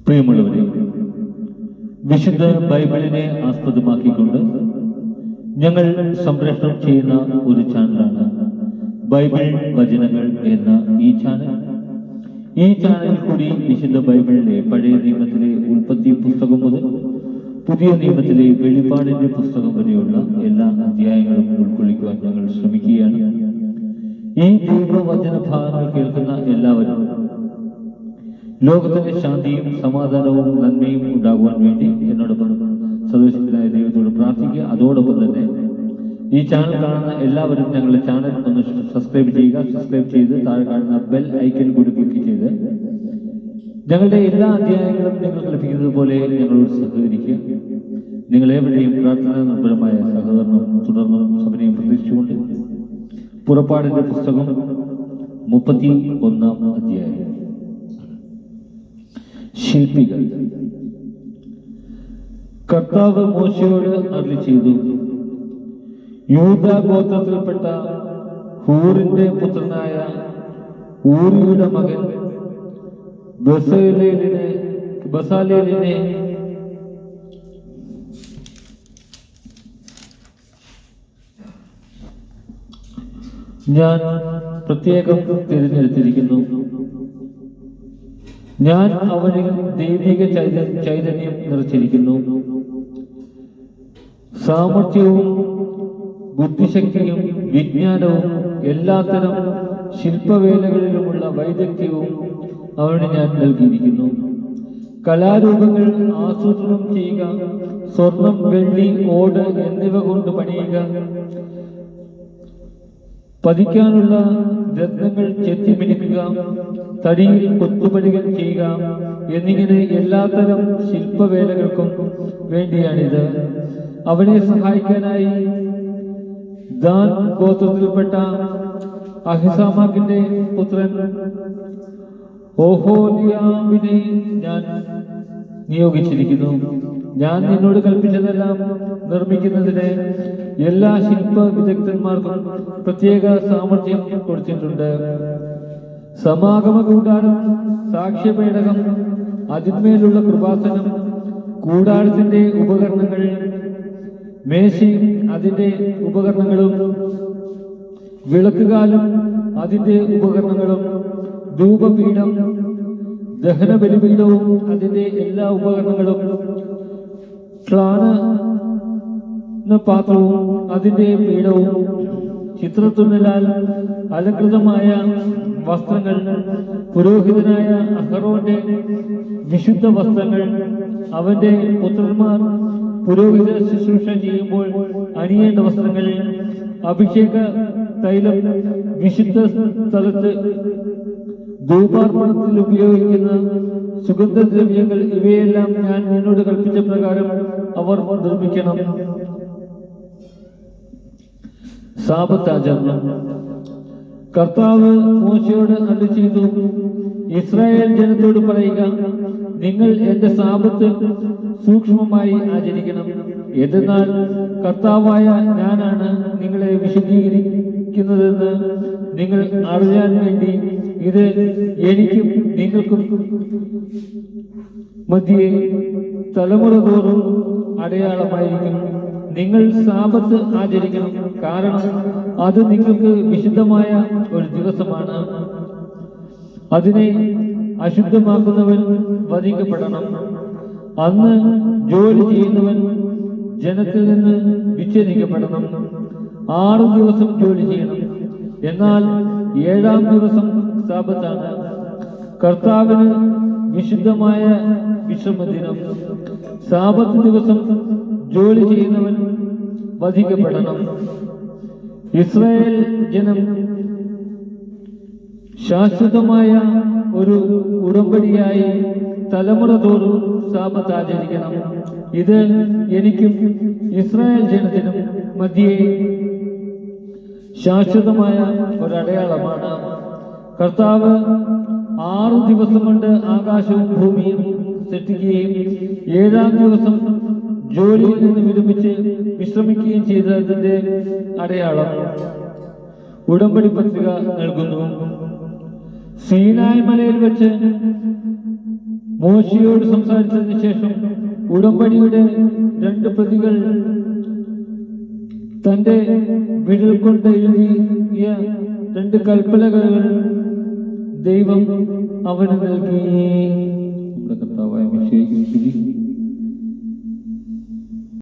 പ്രിയമുള്ളവരെ, വിശുദ്ധ ബൈബിളിനെ ആസ്പദമാക്കിക്കൊണ്ട് ഞങ്ങൾ സംപ്രേഷണം ചെയ്യുന്ന ഒരു ചാനലാണ് ബൈബിൾ വചനങ്ങൾ എന്ന ഈ ചാനൽ. ഈ ചാനലിൽ കൂടി വിശുദ്ധ ബൈബിളിലെ പഴയ നിയമത്തിലെ ഉൽപ്പത്തി പുസ്തകം മുതൽ പുതിയ നിയമത്തിലെ വെളിപ്പാടിന്റെ പുസ്തകം വരെയുള്ള എല്ലാ അധ്യായങ്ങളും ഉൾക്കൊള്ളിക്കുവാൻ ഞങ്ങൾ ശ്രമിക്കുകയാണ്. ഈ ദൈവവചന ഭാഗങ്ങൾ കേൾക്കുന്ന എല്ലാവരും ലോകത്തിന്റെ ശാന്തിയും സമാധാനവും നന്മയും ഉണ്ടാകുവാൻ വേണ്ടി എന്നോടൊപ്പം സർവശക്തനായ ദൈവത്തോട് പ്രാർത്ഥിക്കുക. അതോടൊപ്പം തന്നെ ഈ ചാനൽ കാണുന്ന എല്ലാവരും ഞങ്ങളുടെ ചാനൽ ഒന്ന് സബ്സ്ക്രൈബ് ചെയ്യുക. സബ്സ്ക്രൈബ് ചെയ്ത് താഴെ കാണുന്ന ബെൽ ഐക്കൺ കൂടി ക്ലിക്ക് ചെയ്ത് ഞങ്ങളുടെ എല്ലാ അധ്യായങ്ങളും നിങ്ങൾക്ക് ലഭിക്കുന്നത് പോലെ ഞങ്ങളോട് സഹകരിക്കുക. നിങ്ങളെവിടെയും പ്രാർത്ഥന നിർഭരമായ സഹകരണം തുടർന്നും സഭനെയും പ്രതീക്ഷിച്ചുകൊണ്ട് പുറപ്പാടിന്റെ പുസ്തകം 31 അധ്യായം. ശില്പികൾ. കർത്താവ് മോശയോട് അരുളി ചെയ്തു, യൂദാ ഗോത്രത്തിൽപ്പെട്ട ഹൂറിന്റെ പുത്രനായ ഊറിയുടെ മകൻ ബസാലേലിനെ ഞാൻ പ്രത്യേകം തിരഞ്ഞെടുത്തിരിക്കുന്നു. ഞാൻ അവനിൽ ദൈവിക ചൈതന്യം നിറച്ചിരിക്കുന്നു. സാമർഥ്യവും ബുദ്ധിശക്തിയും വിജ്ഞാനവും എല്ലാത്തരം ശില്പവേലകളിലുമുള്ള വൈദഗ്ധ്യവും അവന് ഞാൻ നൽകിയിരിക്കുന്നു. കലാരൂപങ്ങൾ ആസൂത്രണം ചെയ്യുക, സ്വർണം, വെള്ളി, ഓട് എന്നിവ കൊണ്ട് പണിയുക, പതിക്കാനുള്ള രത്നങ്ങൾ ചെത്തിമിനുക്കുക, തടിയിൽ കൊത്തുപണികൾ ചെയ്യുക എന്നിങ്ങനെ എല്ലാത്തരം ശില്പവേലകൾക്കും വേണ്ടിയാണിത്. അവനെ സഹായിക്കാനായി ദാൻ ഗോത്രത്തിൽപ്പെട്ട അഹിസാമാക്കിന്റെ പുത്രൻ ഓഹോലിയാബിനെ ഞാൻ നിയോഗിച്ചിരിക്കുന്നു. ഞാൻ നിന്നോട് കൽപ്പിച്ചതെല്ലാം നിർമ്മിക്കുന്നതിന് എല്ലാ ശില്പ വിദഗ്ധന്മാർക്കും പ്രത്യേക സാമർഥ്യം കൊടുത്തിട്ടുണ്ട്. സമാഗമ കൂടാരം, സാക്ഷ്യപേടകം, അതിന്മേലുള്ള കൃപാസനം, കൂടാരത്തിന്റെ ഉപകരണങ്ങൾ, മേശയും അതിന്റെ ഉപകരണങ്ങളും, വിളക്കുകാലും അതിന്റെ ഉപകരണങ്ങളും, ധൂപപീഠം, ദഹനബലിപീഠവും അതിന്റെ എല്ലാ ഉപകരണങ്ങളും, പാത്രവും അതിന്റെ പീഠവും, ചിത്രത്തുന്നലാൽ അലങ്കൃതമായ വസ്ത്രങ്ങൾ, പുരോഹിതനായ അഹറോന്റെ വിശുദ്ധ വസ്ത്രങ്ങൾ, അവന്റെ പുത്രന്മാർ പുരോഹിത ശുശ്രൂഷ ചെയ്യുമ്പോൾ അണിയേണ്ട വസ്ത്രങ്ങൾ, അഭിഷേക തൈലം, വിശുദ്ധ സ്ഥലത്ത് ധൂപാർപ്പണത്തിൽ ഉപയോഗിക്കുന്ന സുഗന്ധദ്രവ്യങ്ങൾ, ഇവയെല്ലാം ഞാൻ നിന്നോട് കൽപ്പിച്ച പ്രകാരം അവർ നിർമ്മിക്കണം. സാബത്ത് ആചരണം. കർത്താവ് മോശയോട് അരുളി ചെയ്തു, ഇസ്രായേൽ ജനത്തോട് പറയുക, നിങ്ങൾ എന്റെ സാബത്ത് സൂക്ഷ്മമായി ആചരിക്കണം. എന്തെന്നാൽ കർത്താവായ ഞാനാണ് നിങ്ങളെ വിശദീകരിക്കുന്നതെന്ന് നിങ്ങൾ അറിയാൻ വേണ്ടി ഇത് എനിക്കും നിങ്ങൾക്കും മധ്യേ തലമുറ തോറും അടയാളമായിരിക്കും. നിങ്ങൾ സാബത്ത് ആചരിക്കണം, കാരണം അത് നിങ്ങൾക്ക് വിശുദ്ധമായ ഒരു ദിവസമാണ്. അതിനെ അശുദ്ധമാക്കുന്നവൻ വധിക്കപ്പെടണം. അന്ന് ജോലി ചെയ്യുന്നവൻ ജനത്തിൽ നിന്ന് വിച്ഛേദിക്കപ്പെടണം. 6 ദിവസം ജോലി ചെയ്യണം, എന്നാൽ 7-ാം ദിവസം സാബത്താണ്, കർത്താവിന് വിശുദ്ധമായ വിശ്രമദിനം. സാബത്ത് ദിവസം ജോലി ചെയ്യുന്നവൻ വധിക്കപ്പെടണം. ഇസ്രായേൽ ജനം ശാശ്വതമായ ഒരു ഉടമ്പടിയായി തലമുറ തോറും സാബത്ത് ആചരിക്കണം. ഇത് എനിക്കും ഇസ്രായേൽ ജനത്തിനും മധ്യേ ശാശ്വതമായ ഒരടയാളമാണ്. കർത്താവ് 6 ദിവസം കൊണ്ട് ആകാശവും ഭൂമിയും സൃഷ്ടിക്കുകയും 7-ാം ദിവസം ജോലിയിൽ നിന്ന് വിരമിച്ച് വിശ്രമിക്കുകയും ചെയ്തതിന്റെ അടയാളം ഉടമ്പടി പത്രിക നൽകുന്നു. സീനായ് മലയിൽ വെച്ച് മോശയോട് സംസാരിച്ചതിന് ശേഷം ഉടമ്പടിയുടെ 2 പ്രതികൾ തന്റെ വിരൽ കൊണ്ട് എഴുതിയ 2 കൽപ്പനകൾ ദൈവം അവന് നൽകി. നമ്മുടെ കർത്താവായ മിശിഹായ്ക്ക് സ്തുതി.